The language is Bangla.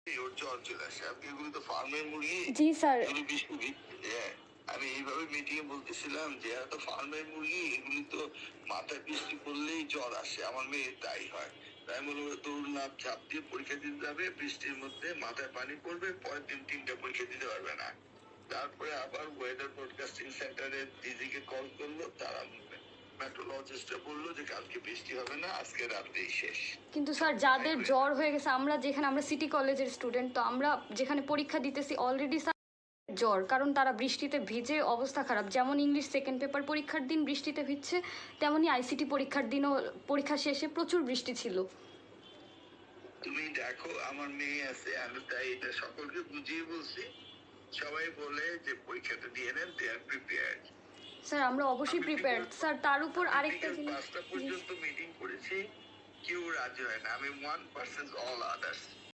ওর জ্বর চলে আসে। আপনি এগুলো তো ফার্মের মুরগি। জি স্যার। আমি এইভাবে মিটিং এ বলতেছিলাম যে এরা তো ফার্মের মুরগি, এগুলি তো মাথায় বৃষ্টি পড়লেই জ্বর আসে, আমার মেয়ে তাই হয়। তাই বলবো দৌড়লাম, ঝাঁপ দিয়ে পরীক্ষা দিতে যাবে, বৃষ্টির মধ্যে মাথায় পানি পড়বে, পরের দিন 3টা পরীক্ষা দিতে পারবে না। তারপরে আবার ওয়েদার ব্রডকাস্টিং সেন্টারে দিদিকে কল করলো, তারা মেট্রোলজিস্টরা বললো যে কালকে বৃষ্টি হবে না, আজকে রাতেই শেষ। কিন্তু স্যার যাদের জ্বর হয়ে গেছে, আমরা যেখানে আমরা সিটি কলেজের স্টুডেন্ট, তো আমরা যেখানে পরীক্ষা দিতেছি অলরেডি স্যার জ্বর, কারণ তারা বৃষ্টিতে ভিজে অবস্থা খারাপ। যেমন ইংলিশ সেকেন্ড পেপার পরীক্ষার দিন বৃষ্টিতে ভিজছে, তেমনই আইসিটি পরীক্ষার দিনও পরীক্ষা শেষে প্রচুর বৃষ্টি ছিল। তুমি দেখো আমার মেয়ে আছে, আমি তাই এটা সকলকে বুঝিয়ে বলছি, সবাই বলে যে পরীক্ষাটা দিয়ে নেন, দে আর প্রিপেয়ার্ড। স্যার আমরা অবশ্যই প্রিপেয়ার্ড স্যার। তার উপর আরেকটা জিনিস, 5টা পর্যন্ত মিটিং করেছি, কেউ রাজি হয় না। আমি 1% অল আদার্স।